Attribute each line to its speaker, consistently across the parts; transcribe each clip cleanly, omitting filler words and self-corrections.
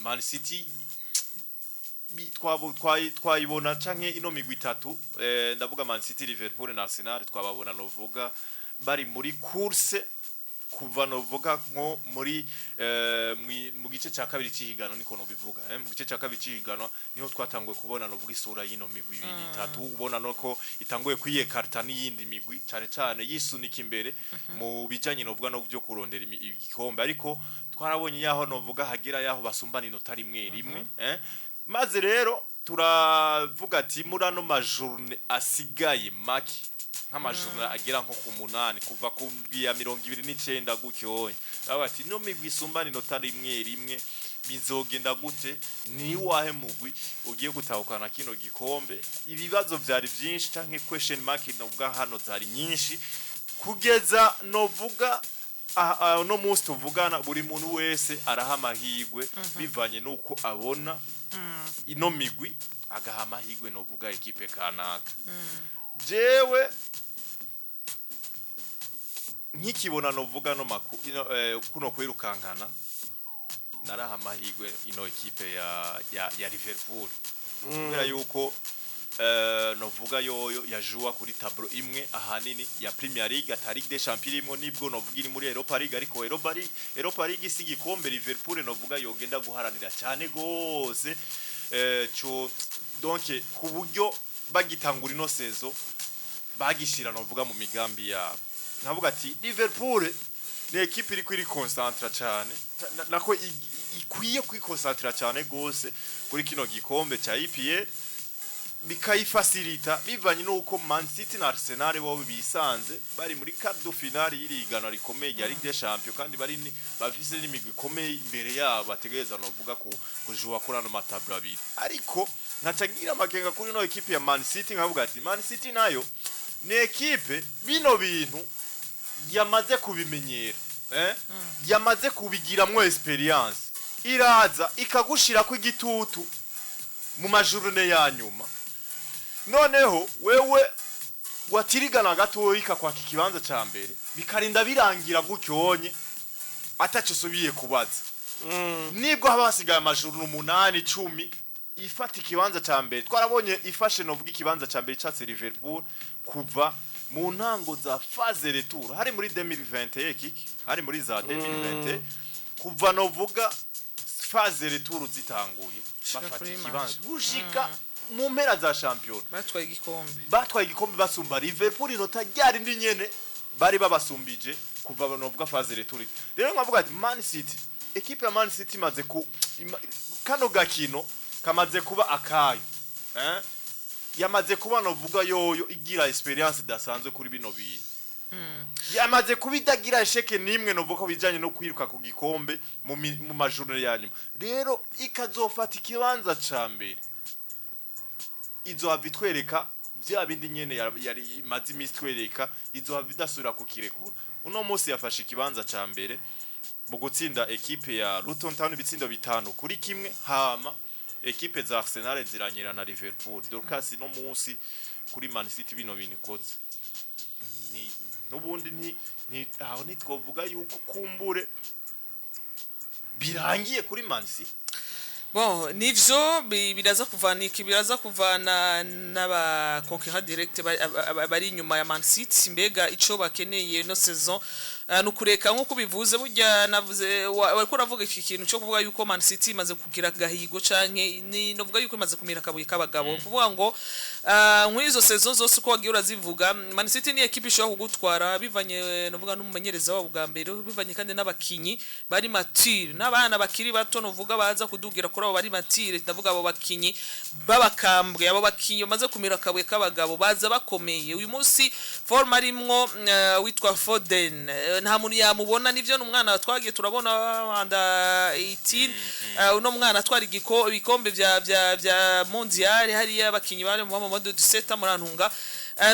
Speaker 1: Man City twayibona canke ino migwi itatu ndavuga Man City, Liverpool na Arsenal twababona novuga bari muri course kuva novuga nko muri mu gice cya kabiri cy'ihigano niko no bivuga mu gice cya kabiri cy'ihigano niho twatanguye kubona novuga isura y'ino migwi itatu ubona noko itanguye kwiyekarta n'iyindi migwi cyane cyane yisunika imbere mu bijanye novuga no byo kurondera igikombe ariko twarabonye yaho novuga hagira yaho basumbana inota rimwe rimwe maze rero turavuga ati murano majourne asigaye maki nk'amajurne agera nko ku 8 kuva ku ya 29 gutyo ati no migwi isumbana inota rimwe rimwe bizogenda gute ni wahe mugwi ugiye gutahukana kino gikombe ibibazo byari byinshi canke question mark novuga hano zari nyinshi kugeza novuga no musi tuvugana buri muntu wese arahamahigwe bivanye nuko abona ino migwi agahamahigwe novuga ekipe kanaka jewe nkikibona novuga no kuno kwirukankana narahamahigwe ino ekipe ya Liverpool kubera yuko novuga yoyo yajua kuri tableau imwe ahanini ya Premier League atari Ligue des Champions imwe nibwo novuga iri muri Europa League ariko Europa League isi gikombe Liverpool novuga yogenda guharanira cyane gose donc ku buryo bagitangura ino sezo bagishira novuga mu migambi yabo navuga ati Liverpool ni equipe iri kuri concentra cyane nako ikwiye kwikoncentra cyane gose kuri kino gikombe cya EPL bikayifacilita bivanye nuko Man City na Arsenal bo bisanze bari muri quart de finale y'irigano rikomeye ya Ligue des Champions kandi bafise n'imigwi ikomeye imbere yabo bategereza novuga kujua kuri ano matablo abiri ariko ntacagira makenga kuri no equipe ya Man City nkavuga ati Man City nayo ni equipe bino bintu yamaze kubimenyera yamaze kubigiramwo experience iraza ikagushira ku igitutu mu majourne ya nyuma noneho wewe watirigana gatoyika kwa Ikibanza ca mbere bikarinda birangira gucyonye ataco subiye kubaza nibwo habasigaye amajurne 8 10 ifata Ikibanza ca mbere twarabonye ifashe novuga Ikibanza ca mbere ca Liverpool kuva mu ntango za phase retour hari muri 2020 kiki hari muri za 2020 kuva novuga phase retour zitanguye bafata Ikibanza gushika mu mpera za champion batwaye igikombe basumba Liverpool inota ryari ndi nyene bari babasumbije kuva novuga phase retour rero nkavuga ati Man City equipe ya Man City maze ku kano gakino kamaze kuba akayo yamaze kuba novuga yoyo igira experience dasanzwe kuri bino bintu yamaze kubidagira esheke nimwe novuga bijanye no kwiruka ku gikombe mu majourne yanyuma rero ikazofata Ikibanza ca mbere izohava itwereka bya bindi nyene yari imaze imisi twereka izohava idasubira kukirekura uno munsi yafashe Ikibanza ca mbere mu gutsinda ekipe ya Luton Town ibitsindo 5 kuri kimwe hama ekipe za Arsenal ziranyira na Liverpool Dorcas no munsi kuri Man City bino bintu koze ni nubundi ni aho nitwovuga yuko kumbure birangiye kuri Man City
Speaker 2: bon nivyo biraza kuvana n'aba concurrent direct bari inyuma ya Man City mbega ico bakeneye no saison nukureka nko kubivuze burya navuze wariko ravuga iki kintu cyo kuvuga yuko Man City imaze kugira gahigo canke ni novuga yuko imaze kumira kabuye kabagabo kuvuga ngo nk'izo saison zose uko wagiye urazivuga Man City ni equipe ishobora kugutwara bivanye novuga n'umumenyereza wabo bwa mbere bivanye kandi n'abakinyi bari mature n'abana bakiri bato novuga baza kudugira kuri abo bari mature ndavuga abo bakinyi babakambwe abo bakinyi bamaze kumira kabuye kabagabo baza bakomeye uyu munsi form arimwo witwa Foden nta muntu yamubona nivyo n'umwana twagiye turabona anda 18 uno mwana twari ibikombe vya mondial hari abakinyi bari mu mode 17 murantunga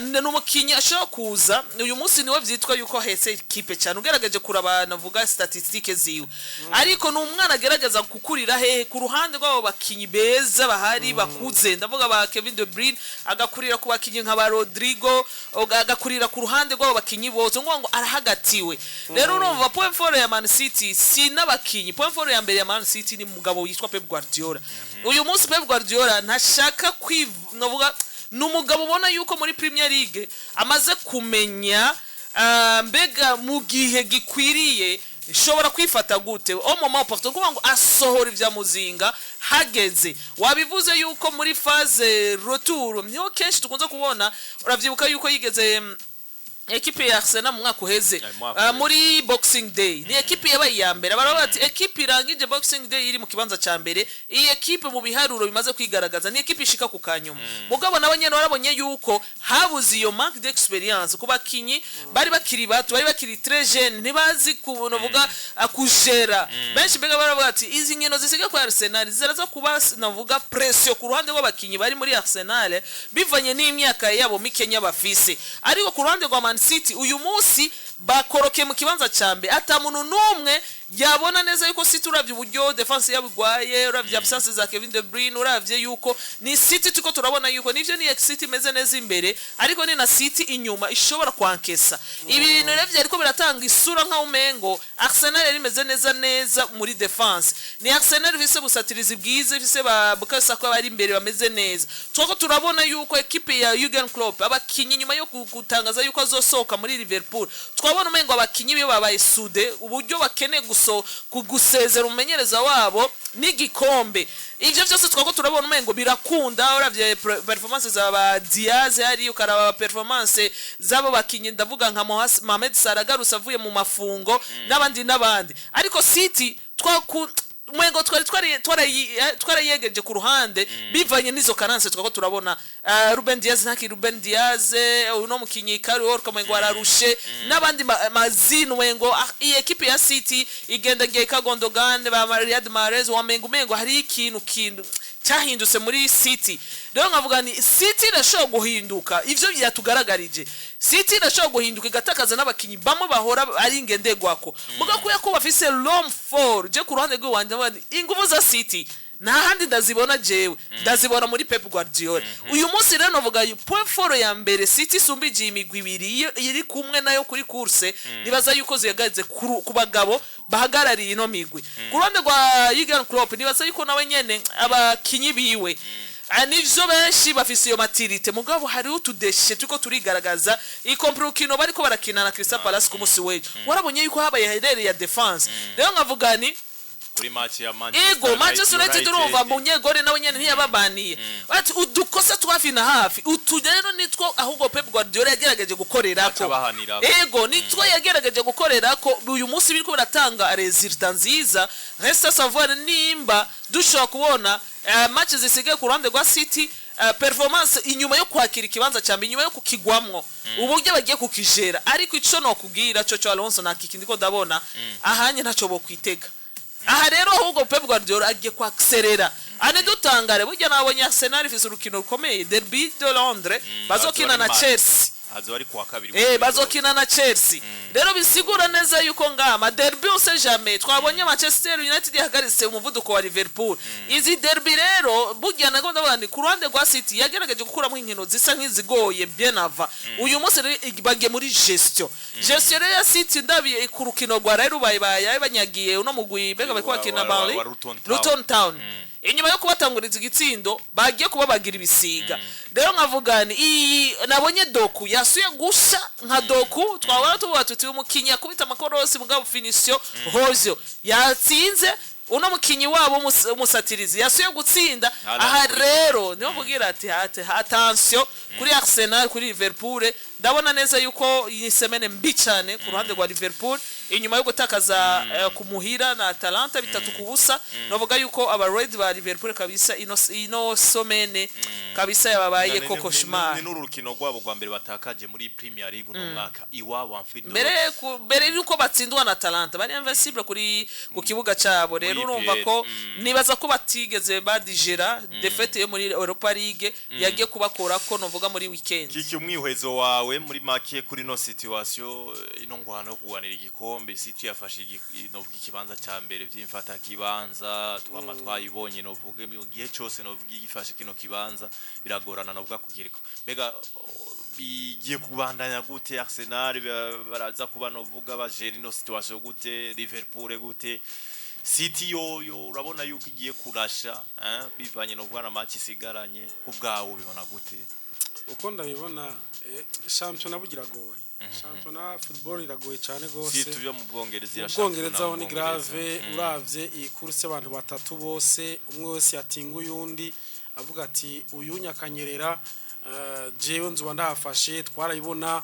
Speaker 2: n'umukinyi ashobora kuza uyu munsi niwe vyitwa yuko hese equipe cyane ugerageje kuraba navuga statistique ziwe ariko n'umwana agerageza gukurira hehe ku ruhande rw'abo bakinyi beza bahari bakuze ndavuga ba Kevin De Bruyne agakurira ku bakinyi nka ba Rodrigo agakurira ku ruhande rw'abo bakinyi bose ngo arahagatiwe rero urumva point fort ya Man City si n'abakinyi point fort ya mbere ya Man City ni mugabo yitwa Pep Guardiola uyu munsi Pep Guardiola ntashaka navuga numugabo ubona yuko muri Premier League amaze kumenya mbega mu gihe gikwiriye ishobora kwifata gute au moment opportun kuba ngo asohora ivya muzinga hageze wabivuze yuko muri phase retour niho kenshi tukunze kubona uravyibuka yuko yigeze ekipe ya Arsenal mu mwaka uheze muri Boxing Day ni ekipe yabaye ya mbere baravuga ati ekipe irangije Boxing Day iri mu kibanza ca mbere iyi ekipe mu biharuro bimaze kwigaragaza ni ekipe ishika ku kanyuma mugabo nabanyene barabonye yuko habuze iyo manque d'experience ku bakinyi bari bakiri bato bari bakiri très jeune ntibazi kuvuga akujera benshi mbega baravuga ati izi nkino zisiga kwa Arsenal ziraza kuba navuga pression ku ruhande rw'abakinyi bari muri Arsenal bivanye n'imyaka yabo mikenya bafise ariko ku ruhande rwa City uyu munsi bakoroke mu kibanza cambe ata muntu numwe yabona neza yuko City uravye uburyo defense yabugwaye uravye absence za Kevin De Bruyne uravye yuko ni City tuko turabona yuko nivyo ni City meze neza imbere ariko ni na City inyuma ishobora kwankesa ibintu revye ariko biratanga isura nka umengo Arsenal yari meze neza muri defense ni Arsenal vise busatirizi bwize vise bukasa ko bari imbere bameze neza twako turabona yuko equipe ya Jurgen Klopp abakinyi nyuma yo gutangaza yuko azosoka muri Liverpool twabona umengo abakinyi biyo babaye sude uburyo bakene kugusezera umenyereza wabo n'igikombe ivyo byose twako turabona umengo birakunda uravye performance za Diaz hari ukaraba performance zabo bakinyi ndavuga nka Mohamed Salah garusa avuye mu mafungo n'abandi ariko City mwengo twarayegeje ku ruhande bivanye nizo karanse twako turabona Ruben Diaz uno mukinyi Kari Walker mwengo ararushe n'abandi mazino mwengo iyi equipe ya City igenda giye Kagondogan ba Riyad Mahrez wamengo hari ikintu cyahindutse muri City rero nkavuga ni City irashobora guhinduka ivyo byatugaragarije City irashobora guhinduka igatakaza n'abakinyi bamwe bahora ari ingendegwako mugakuye ko bafise long for je ku ruhande rw'wanje ingufu za City na handi ndazibona jewe ndazibona muri Pep Guardiola uyu munsi rero novuga point fort ya mbere City sumbije imigwi ibiri iri kumwe nayo kuri course nibaza yuko ziyagaze ku bagabo bahagarariye ino migwi ku ruhande rwa Jurgen Klopp nibaza yuko nawe nyene abakinyi biwe nivyo benshi bafise iyo matirite mugabo hari utudeshe tuko turigaragaza ikompro kino bariko barakina na Crystal Palace ku musi weje warabonye yuko habaye herere ya defense rero nkavuga ni
Speaker 1: kuri match ya
Speaker 2: Manchester United urumva munyegore nawe nyene ntiyababaniye ati udukosa twafi na hafi utudero nitwo ahubwo Pep Guardiola yagerageje gukorerako nitwo yagerageje gukorerako uyu munsi biriko biratanga resultat nziza resta savoir nimba dushobora kubona match zisigaye ku ruhande rwa City performance inyuma yo kwakira ikibanza cyambe inyuma yo kukigwamwo uburyo bagiye kukijera ariko ico no kugira cyo Alonso nakikindi ko ndabona ahanye ntaco bo kwitega aha rero ahubwo Pep Guardiola agiye kwakserera ane dutangare burya nabonye Arsenal ifise urukino rukomeye Derby de Londres bazokina na Chelsea
Speaker 1: azori kuwa kabiri
Speaker 2: bazokina na Chelsea rero bisigura neza yuko ngama derby ose jamais twabonye Manchester United yahagaritse umuvuduko wa Liverpool izi derby rero burya nago ndabandi ku ruhande rwa City yagerageje gukura mu inkino zisa nk'izigoye bien ava uyu munsi bagiye muri gestion rero ya City ndabiye ku rukino rwa rero baye banyagiye uno mugwi bega bariko bakina Burnley Luton Town inyuma yo kubatanguriza igitsindo bagiye kuba bagira ibisiga rero nkavugani nabonye Doku yasuye gusha nka Doku twabara tububa tuti umukinyi yakubita amakorosi mugabo finisio hozyo yatsinze uno mukinyi wabo umusatirizi yasuye gutsinda aha rero niho kugira ati attention kuri Arsenal kuri Liverpool ndabona neza yuko iyi semene mbi cyane ku ruhande rwa Liverpool inyuma yo gutakaza kumuhira na Atalanta bitatu kubusa novuga yuko aba Red ba Liverpool kabisa ino somene kabisa yababaye koko shima
Speaker 1: ni n'urukino rwabo rwa mbere batakaje muri Premier League no mwaka iwabo Anfield
Speaker 2: mbere yuko batsindwa na Atalanta bari invincible kuri ku kibuga cyabo rero rero urumva ko nibaza ko batigeze badigera defete yo muri Europa League yagiye kubakora ko novuga muri weekend.
Speaker 1: Kiki umwihwezo wawe muri make kuri no situation ino ngwana yo kuganira igikombe City yafashe novuga ikibanza cya mbere vy'imfata kibanza twama twayibonye novuga mu gihe cyose novuga igifashe kino kibanza biragorana novuga kugiriko. Mbega bigiye kubandanya gute Arsenal baraza kuba novuga bajeri no situation gute Liverpool gute City yo urabona yuko igiye kurasha bivanye novuga na match isigaranye kubgawo bibona gute
Speaker 3: uko ndabibona champion bugira goye champion football iragoye cyane gose
Speaker 1: City byo mu Bwongereza
Speaker 3: irashaka ni grave uravye iyi course abantu batatu bose umwe wese yatinga uyundi avuga ati uyunya kanyerera jewe nzuba ndahafashe twarayibona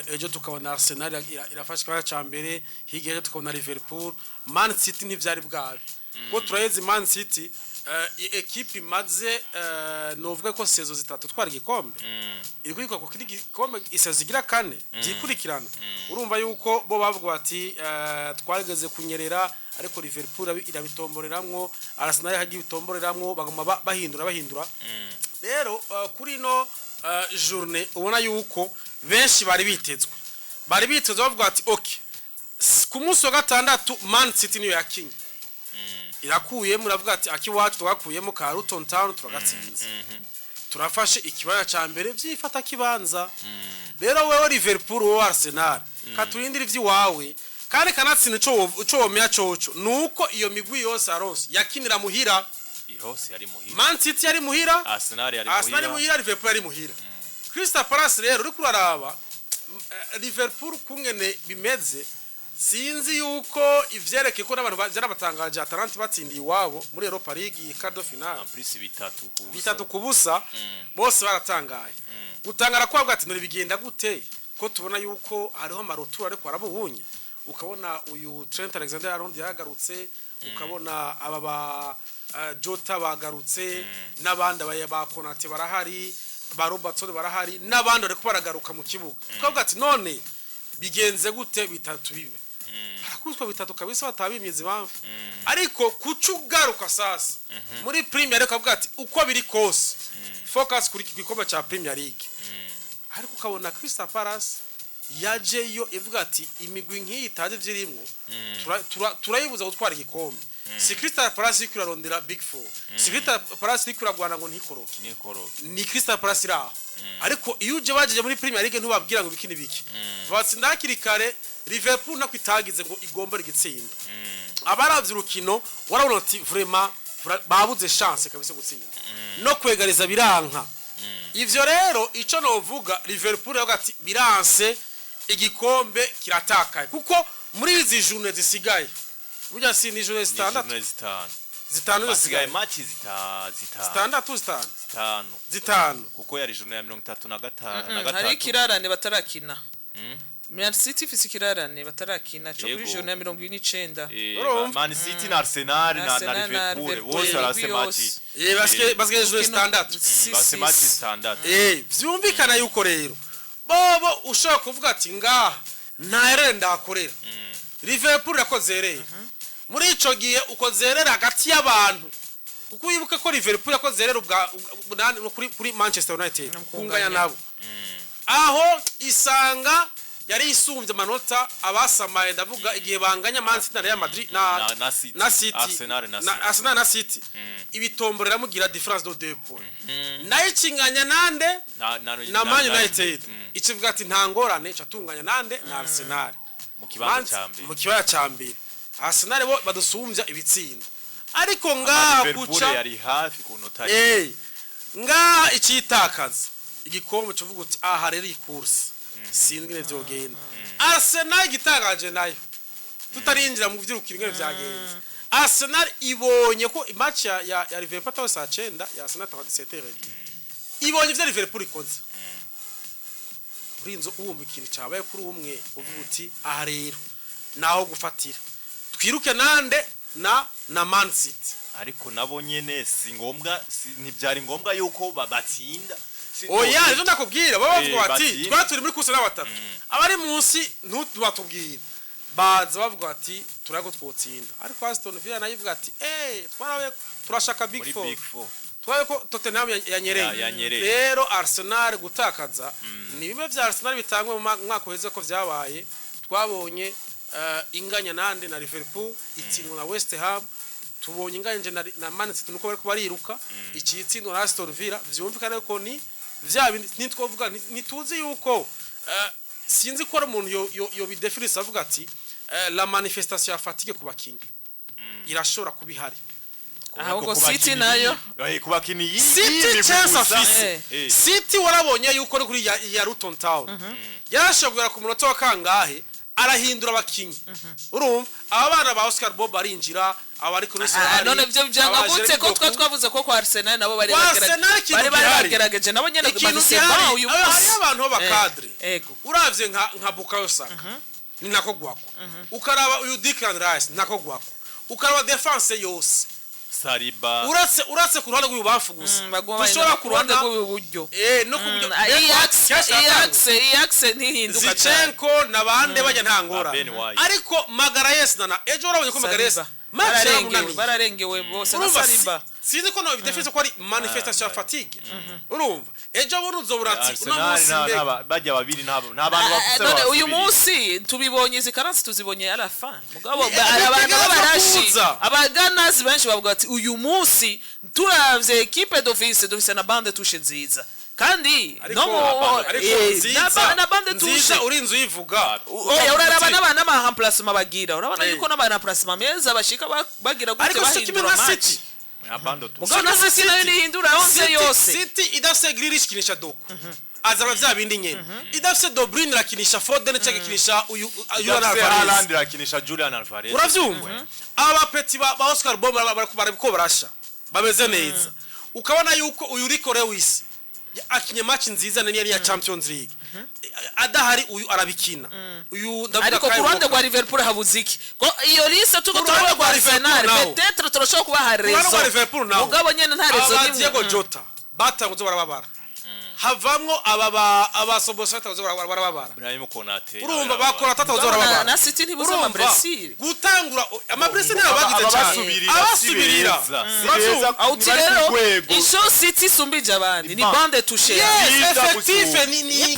Speaker 3: ejo tukabona Arsenal irafashe kwa cha mbere higeje tukabona Liverpool Man City ntivyari bwabe ko turayeze Man City equipe maze novuga ko sezo zitatu twari gikombe iri kwikwa ko kindi gikombe isazigira kane gikurikirana urumva yuko bo bavuga bati twarigeze kunyerera ariko Liverpool irabitomboreramwo Arsenal hagiye bitomboreramwo bagoma bahindura rero kuri no journée ubona yuko benshi bari bitezwe bavuga ati okay ku munsi wa gatandatu Man City niyo yakinye irakuye muravuga ati akiwacu twakuyemo ka Luton Town turagatsinze turafashe ikibanza ca mbere vyifata kibanza rero wewe Liverpool wo Arsenal katurindira ivyiwawe kandi kanatsinda ico womya coco nuko iyo migwi yose arose yakinira muhira
Speaker 1: ihose yari muhira
Speaker 3: Man City yari muhira
Speaker 1: Arsenal yari
Speaker 3: muhira Liverpool yari muhira Crystal Palace rero uri kuraraba Liverpool kungene bimeze sinzi yuko ivyereke ko n'abantu byarabatangaje Atalanta batsindiye iwabo muri Europa League quart final
Speaker 1: en plus
Speaker 3: bitatu kubusa bose baratangaye gutangara kwabwa ati nari bigenda gute ko tubona yuko hariho amarotura ariko arabubunye ukabona uyu Trent Alexander-Arnold yagarutse ukabona aba Jota bagarutse n'abandi ba Konate barahari ba Robertson barahari n'abandi ariko baragaruka mu kibuga ukabwa ati none bigenze gute bitatu bibe harakuzwa bitatu kabisa batabimyeze bamfu ariko kucugaruka sasa muri Premier League ukavuga ati uko biri kose focus kuri gikombe cha Premier League ariko ukabona Crystal Palace yajeyo ivuga ati imigwi nk'iyi itaje vyirimwo turayibuza gutwara igikombe si Crystal Palace iri kurarondera Big Four si Crystal Palace iri kuragwana ngo ntikoroke ni Crystal Palace iraho ariko iyo uje bajeje muri Premier League ntubabwira ngo bikini biki batsindakiri kare Liverpool nako itagize ngo igomba rigitsinda abaravye rukino warabona ati vraiment babuze chance kabisa gutsinda no kwegariza biranka ivyo rero ico novuga Liverpool yavuga ati biranse igikombe kiratakaye kuko muri izi journée zisigaye burya si ni journée zitanu
Speaker 1: zisigaye match
Speaker 3: zitanu
Speaker 1: kuko yari journée ya 35
Speaker 2: hari kirarane batarakina Man City ifise kirarane batarakina cyo kuri journée ya 29
Speaker 1: Man City na Arsenal na Liverpool bose arase match
Speaker 3: baske journée standard
Speaker 1: base match standard
Speaker 3: vyumvikana yuko rero bobo ushaka kuvuga ati ngaha ntarere ndakorera Liverpool yakozerera muri ico gihe ukozerera hagati y'abantu kuko wibuka ko Liverpool yakozerera kuri Manchester United kunganya nabo aho isanga yari isumbye manota abasamaye ndavuga igihe banganya Man City na Real Madrid na City Arsenal na City ibitomborera mugira difference de 2 points nayo kinganya nande na Man United ikivuga ati ntangorane catunganya nande na Arsenal
Speaker 1: mu kibanza
Speaker 3: ca mbere Arsenal bo badusumbya ibitsinda ariko ngaha kuca
Speaker 1: yari hafi kunota
Speaker 3: ngaha ikitakaza igikombe cuvuga uti aha rero ikurse singine vyogenda Arsenal gitangaje nayo tutarinjira mu vyirukira ingene vyagenze Arsenal ibonye ko match ya Liverpool tawo saa 9 ya Arsenal 37 ibonye vya Liverpool ikoze urinzo uwumva ikintu cyabaye kuri umwe uvuga uti aha rero naho gufatira twiruke nande na Man City
Speaker 1: ariko nabo nyene si ngombwa ntibyari ngombwa yuko babatsinda
Speaker 3: oya ejo ndakubwira baba bavuga bati twari turi muri kuse n'abatatu abari munsi ntubatubwira baza bavuga ati turako twotsinda ariko Aston Villa nayo ivuga ati twarawe turashaka Big Four twaye ko Tottenham yanyereye rero Arsenal gutakaza ni bimwe vya Arsenal bitangwe mu mwaka uheze ko vyabaye twabonye inganya nande na Liverpool itsindwa na West Ham tubonye inganje na Man City nuko bariko bariruka iki itsindwa na Aston Villa vyumvikana ko ni vya nitwovuga nituzi yuko sinzi ko ari umuntu yo bidefinisa avuga ati la manifestation ya fatigue ku bakinyi irashobora kubihari
Speaker 2: ahubwo City nayo
Speaker 1: kubakini
Speaker 3: City chance afise City warabonye yuko ari kuri ya Luton Town yarashobora ku munota wa kangahe arahindura abakinyi urumva abana ba Oscar Bob arinjira abari kuri Arsenal
Speaker 2: none byo byanga gute ko twavuze ko kwa Arsenal nabo bari bagerageje nabo nyene bafise ba uyu
Speaker 3: ari abantu b'abakadre uravye nka Bukayo Saka ni nako gwako ukaraba uyu Declan Rice nako gwako ukaraba defense yose
Speaker 1: Saliba
Speaker 3: uratse ku ruhande rw'ububafu gusa
Speaker 2: dushobora ku ruhande rw'uburyo
Speaker 3: no ku buryo
Speaker 2: Ajax ntihinduka
Speaker 3: Zinchenko nabande bajya ntangora ariko Magalhaes nana ejo urabonye ko Magalhaes
Speaker 2: bararengewe bose na Saliba
Speaker 3: sinzi ko no bidefense ko ari manifestation ya fatigue urumva ejo buruzoburati
Speaker 1: unamusi bajya babiri nta bantu bafise
Speaker 2: none uyu munsi tubibonye zikaransi tuzibonye ala fin mugabo abantu barashi abaganazi benshi bavuga ati uyu munsi turavye equipe d'office na bande touche nziza kandi no na bande touche
Speaker 3: urinzu yivuga
Speaker 2: uraraba n'abana ma remplacement bagira urabona yuko n'abana remplacement meza bashika bagira gute bahindura match mugana City nayo nihindura yose
Speaker 3: City idafise Grealish kinisha Doku azaba vya bindi nyene idafise De Bruyne rakinisha Foden cekinisha uyu
Speaker 1: Haaland rakinisha Julian Alvarez
Speaker 3: uravyumva aba peti ba Oscar Bob bariko barasha bameze neza ukabona yuko uyu Iriko Lewis akinye match nziza nani ya Champions League adahari uyu arabikina uyu ndavuga
Speaker 2: ariko ku ruhande rwa Liverpool habuziki ko iyo liste tuko turabona kwa Arsenal peut-être turashobora kuba hari rezo mugabo nyene nta rezo
Speaker 3: ni Diego Jota batanguze barababara havamwo abasobosata barababara
Speaker 1: Brahim Konate
Speaker 3: urumva bakora tata barababara
Speaker 2: na City ntibuze ama Brazil
Speaker 3: gutangura ama Brazil n'abagize cyane abasubirira
Speaker 2: rero isho City sumbije abandi ni bande touche
Speaker 3: effectif ni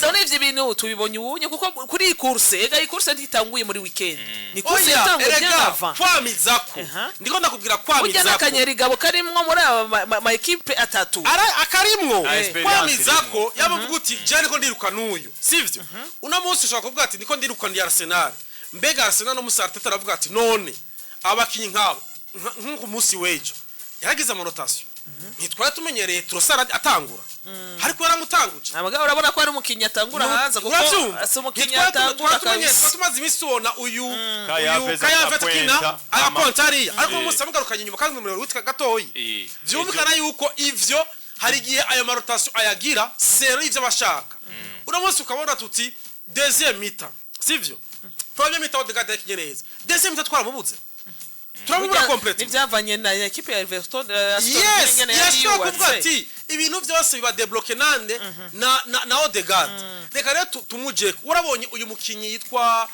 Speaker 2: none ivyo bintu tubibonye ubunye kuko kuri course ega course ntitanguye muri weekend ni course itanguye byava
Speaker 3: kwamizako ndiko ndakubwira kwamizako
Speaker 2: ujana gabo karimwo muri ma equipe atatu
Speaker 3: akarimwo kwamizako yabavuga uti jane ko ndiruka nuyu sivyo una munsi ushaka kuvuga ati ndiko ndiruka ndi Arsenal mbega Arsenal no musarteta aravuga ati none abakinyi nkabo nko munsi wejo yaragize amanotasiyo nitwara tumenyereye turosara atangura ariko yaramutanguje
Speaker 2: abagabo urabona ko ari umukinya atangura hanze kuko asumukinya atangura
Speaker 3: kabisa tumaze imisuona uyu Kayafeta kina arapontari ariko umunsi amugarukanye inyuma kandi mu rutika gatoyi byumvikana yuko ivyo hari gihe ayo marotasiyo ayagira sero ivyo bashaka uramutse ukabona tuti deuxième mi-temps sivyo premier mi-temps Odegaard yakinyeneza deuxième mi-temps twaramubuze turamubura complete
Speaker 2: nivyavanye na equipe ya Everton
Speaker 3: yashobora kuvuga ati ibintu byose biba debloqué nande na Odegaard reka rero tumuje urabonye uyu mukinyi yitwa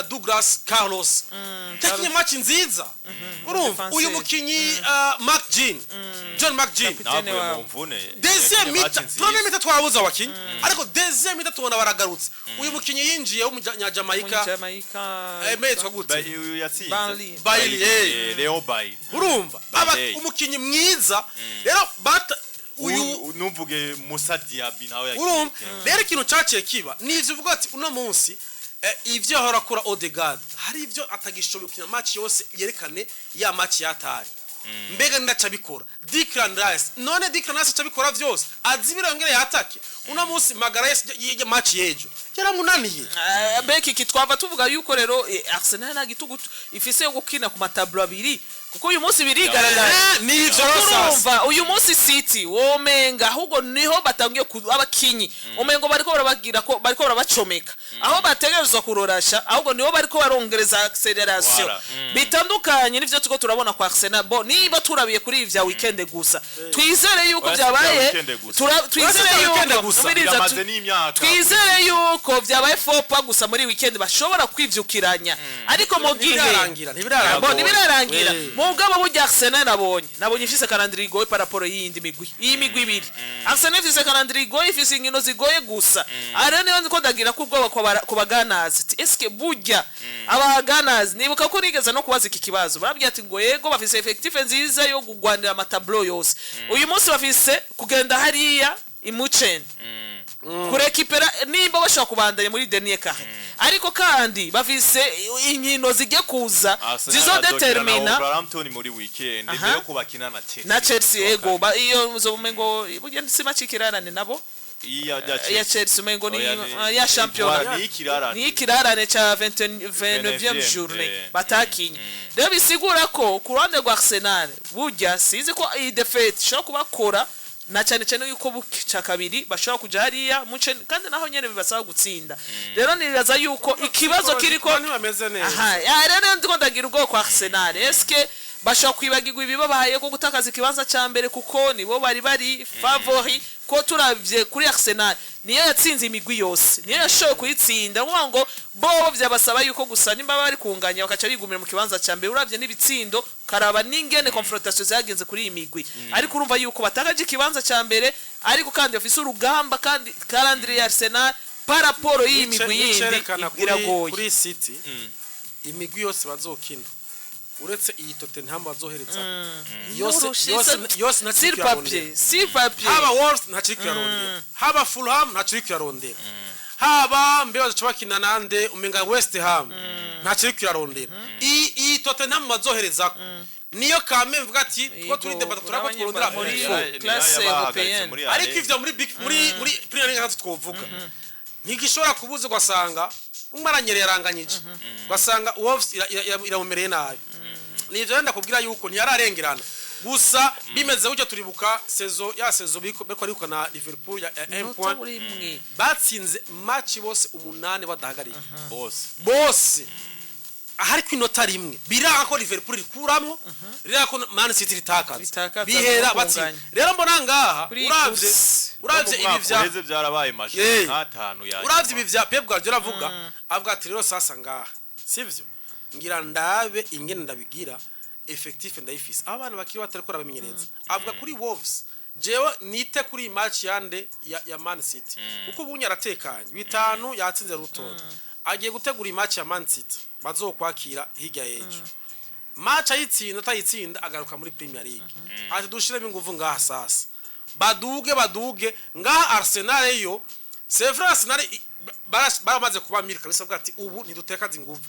Speaker 3: Douglas Carlos takinye match nziza urumva uyu mukinyi John McGinn deuxième mi-temps premier mi-temps twarabuza abakinyi ariko deuxième mi-temps tubona baragarutse uyu mukinyi yinjiye w'umunyajamaika emetwa gute
Speaker 1: Bailey Leo Bailey
Speaker 3: urumva umukinyi mwiza rero uyu
Speaker 1: numvuge Musa Diaby nawe
Speaker 3: urumva rero ikintu cyaciye kiba nivyo uvuga ati uno munsi ivyo ahora kura Odegaard hari ivyo atagishoboye kina match yose yerekane ya match yataye mbega ndaca bikora Declan Rice none Declan Rice acabikora vyose azibira ngere yatake una munsi Magalhaes ye match yejo yaramunaniye
Speaker 2: beki kitwava tuvuga yuko rero Arsenal na gitugu ifise yo gukina ku matablo abiri kuko uyu munsi birigaragara
Speaker 3: nivyo rosasa
Speaker 2: uyu munsi munsi City womenga ahubwo niho batangiye abakinyi omengo bariko barabagira ko bariko barabacomeka aho bategerezwa kurorasha ahubwo niho bariko barongereza acceleration bitandukanye nivyo tuko turabona kwa Arsenal bo niba turabiye kuri ivya weekend gusa twizere yuko byabaye twizere yuko twizere yuko byabaye fopa gusa muri weekend bashobora kwivyukiranya ariko mu gihe ntibirarangira mugabo burya Arsenal nabonye ifise calendrier goye par rapport y'indi migwi iyi migwi ibiri Arsenal ifise calendrier goye ifise inkino zigoye gusa ari niyo nzi ko ndagira ko ubwoba ku baganazi eske burya abaganazi nibuka ko nigeze no kubaza iki kibazo barabwiye ati ngo yego bafise effective nziza yo kugwanira amatablo yose uyu munsi bafise kugenda hariya imucen kurekipera nimba bashaka kubandanya muri dernier carré ariko kandi bafise inkino zige kuza zizodetermina
Speaker 1: Wolverhampton muri weekend ndio kubakina
Speaker 2: na Chelsea ego iyo uzomengo burya nsima cikirarane nabo ya Chelsea umengo ni ya champion ni ikirarane cha 29e journée batakinye rero bisigura ko ku ruhande rwa Arsenal burya sizi ko iyi defeat sho kubakora na cyane yuko bukica kabiri bashobora kuja hariya kandi naho nyene bibasaba gutsinda rero nibaza yuko ikibazo kiriko
Speaker 3: ntibameze neza
Speaker 2: aha rero ndiko ndagira ubwo kwa Arsenal eske bashobora kwibagirwa ibibabaye ko gutakaza ikibanza ca mbere kuko nibo bari favori ko turavye kuri Arsenal niyo yatsinze imigwi yose niyo yashoye kuyitsinda ngo bo byabasaba yuko gusa nimba bari kunganya bakaca bigumira mu kibanza ca mbere uravye n'ibitsindo karaba n'ingene confrontation zagenze kuri iyi migwi ariko urumva yuko batakaje ikibanza ca mbere ariko kandi bafise urugamba kandi calendrier Arsenal par rapport y'iyi migwi yindi iragoye
Speaker 3: kuri City imigwi yose bazokina uretse iyi Tottenham bazohereza yose na
Speaker 2: sur papier
Speaker 3: haba Wolves na Chikirondera haba Fulham na Chikirondera haba Mbere bakina nande umenga West Ham na Chikirondera iyi Tottenham bazohereza niyo kame mvuga ati ko turi debata turako tworondera
Speaker 2: muri classe européenne
Speaker 3: ariko ivyo muri Premier League nkazo twovuga ntigishobora kubuza gwasanga umaranyere yaranganyije gwasanga Wolves iramumereye nabi nivyo yenda kubwira yuko ntiyararengerana gusa bimeze ucyo turibuka sezo biko ariko na Liverpool ya 1 point batsinze match bose 8 badahagarika bose ahari kwinota rimwe biraka ko Liverpool rikuramwo riraka ko Man City ritakaza bihera batsinze rero mbona ngaha uravye ibi vya
Speaker 1: byarabaye majoro 5 ya
Speaker 3: uravye ibi vya Pep Guardiola avuga avuga ati rero sasa ngaha sivyo ngira ndabe ingene ndabigira effective ndayifise abana bakiri batarekora bamenyereza avuga kuri Wolves jewe nite kuri match yande ya Man City kuko bunye aratekanye bitanu yatsinze rutonde agiye gutegura match ya Man City bazokwakira hirya yejo match ayitsinda tayitsinda agaruka muri Premier League ati dushire binguvu ngaha sasa baduge ngaha Arsenal yo c'est vrai Arsenal baramaze kuba miri kabisa bwa ati ubu ntiduteka zinguvu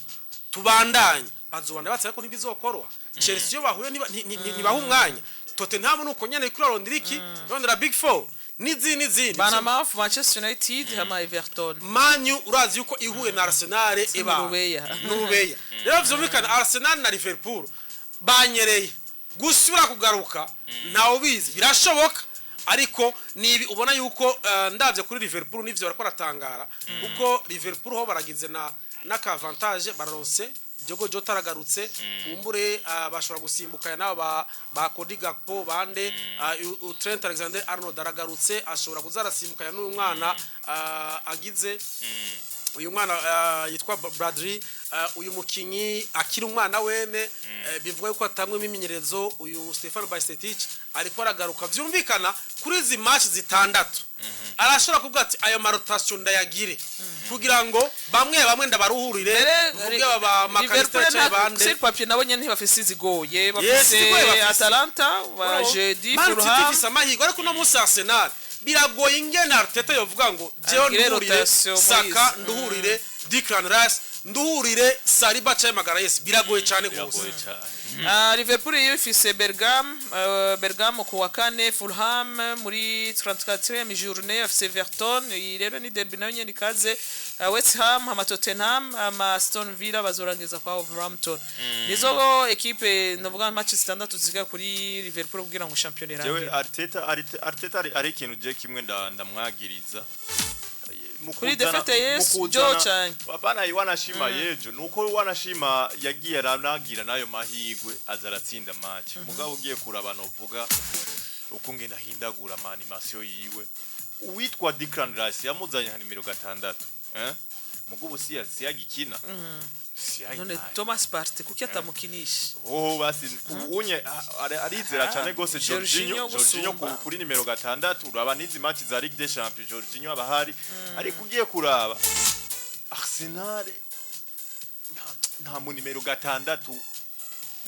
Speaker 3: tubandanye bazobanda batse ko ntibizokorwa Chelsea yo bahuye nibaha umwanya Tottenham nuko nyene kurarondira iki rondera Big 4 nizindi
Speaker 2: Panama Manchester United hama Everton
Speaker 3: Manu urazi yuko ihuye na Arsenal eba nubeya rero vyumvikana Arsenal na Liverpool banyereye gusubira kugaruka ntawo bizi birashoboka ariko nibi ubona yuko ndavye kuri Liverpool nivyo barako ratangara kuko Liverpool ho baragize na ka avantage baronse Jogo Jota ragarutse kumbure bashobora gusimbuka nabo ba Cody Gakpo bande Trent Alexander-Arnold aragarutse ashobora kuzarasimbuka n'uyu mwana agize uyu mwana yitwa Bradley uyu mukinyi akiri umwana wene bivuga yuko atamwe imimenyerezo uyu Stefan Bajcetic ariko aragaruka vyumvikana kuri izi match zitandatu arashobora kuvuga ati ayo marotation ndayagire kugira ngo bamwe ndabaruhurire vuge baba Manchester bande
Speaker 2: sur papier nabonye ntibafise izigoye bafise Atalanta ba jeudi
Speaker 3: Fulham samahigo ariko no musi Arsenal biragoye ingene Arteta yovuga ngo jewe nduhurire Saka nduhurire Declan Rice nduhurire Saliba cyangwa Magalhaes biragoye cyane gose.
Speaker 1: biragoye cyane.
Speaker 2: Liverpool yo ifise Bergamo ku wa kane, Fulham muri 34e journée afise Everton, iyi rero ni derby nayo nyene ikaze. West Ham ama Tottenham ama Aston Villa bazorangiza kwa Wolverhampton. Nizo equipe novuga match standard zika kuri Liverpool kugira ngo champion irangiye.
Speaker 1: Jewe Arteta ari ikintu je kimwe ndamwagiriza.
Speaker 2: Kuri defete yes jo cyane.
Speaker 1: Bana wanashima yejo nuko wanashima yagiye aranagira nayo mahigwe azaratsinda match. Mugabo ugiye kuraba no vuga uko ngena hindagura animation yiwe. Uwitwa Declan Rice yamuzanye nimero 6. Mugubu siyagikina.
Speaker 2: None Thomas Partey kuki atamukinisha?
Speaker 1: Basi unye arizera cyane gose Jorginho kuri nimero 6 uraba nizi match za Ligue des Champions Jorginho abahari ari kugiye kuraba Arsenal nta mu nimero 6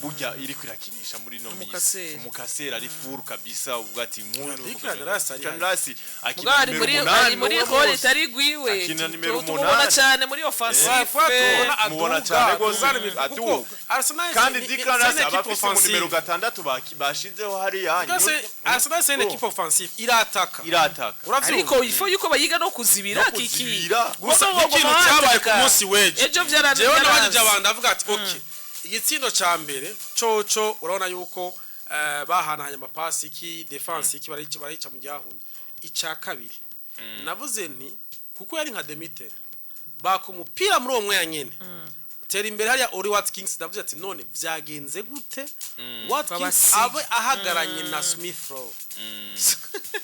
Speaker 1: burya iri kwirakinisha muri no misi umukasera ari full kabisa uvuga ati nkuru Kandarasi akina
Speaker 2: muri hole tari gwiwe tubona cyane muri offensive
Speaker 1: mubona cyane gose aduka kandi Kandarasi abafise mu nimero 6 bashizeho hari yanyu
Speaker 3: Arsenal c'est une équipe offensive irataka
Speaker 2: ariko ifo yuko bayiga no kuzibira kiki
Speaker 3: gusa ikintu cyabaye ku munsi weje
Speaker 2: ejo byarangiye
Speaker 3: jewe nabanje abantu avuga ati okay igitsindo ca mbere coco urabona yuko bahanahanya amapasi iki defense iki barica mu gyahunye ica kabiri navuze nti kuko yari nka Demitel bakumupira muri uwo mwanya nyene tera imbere hariya Oli Watkins navuze ati none vyagenze gute Watkins abe ahagaranye na Smith Rowe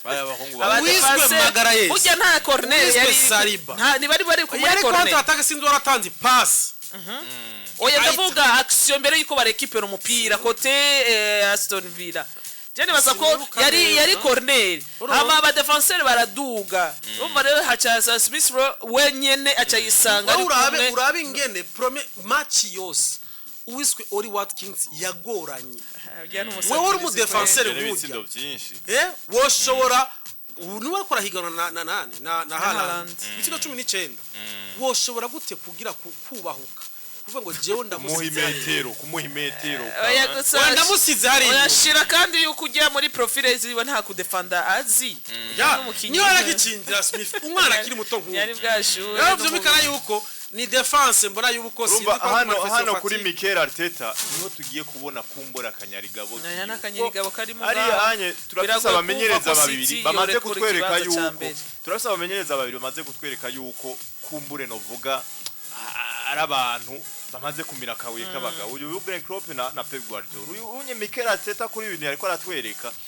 Speaker 1: baya bahungu
Speaker 3: wiswe Magalhaes
Speaker 2: ujya nta corner yari
Speaker 3: Saliba
Speaker 2: ni bari ku
Speaker 3: yari kontra attaque sinzi waratanze pass
Speaker 2: oya ndavuga action mbere yuko barekipera umupira kote Aston Villa jene baza ko yari corner hama aba defenseur baraduga umva rero hacha Smith wenyene acha yisanga
Speaker 3: urabe ingene premier match yose uwiswe Oli Watkins yagoranye wewe uri mu defenseur burya woshobora nuwe akora higana na Haaland bitiro 19 woshobora gute kugira kubahuka kuvuga ngo jewe
Speaker 1: ndamuhimetero
Speaker 3: ndamusize hari
Speaker 2: oyashira kandi yuko ujya muri profile ziwe nta kudefenda azi
Speaker 3: niyo aragicindira Smith umwana akiri muto nk'uwo
Speaker 2: yari bwashure
Speaker 3: yavyo bikana yuko ni defense mbona yuko si
Speaker 1: hano kuri Mikel Arteta niho tugiye kubona kumbora kanyarigabo
Speaker 2: yana kanyarigabo karimo
Speaker 1: ari anye turafisa abamenyereza babiri bamaze kutwereka yuko kumbure no vuga ari abantu bamaze kumira kabuye kabagabo uyu Jurgen Klopp na Pep Guardiola uyu unye Mikel Arteta kuri ibintu ariko aratwereka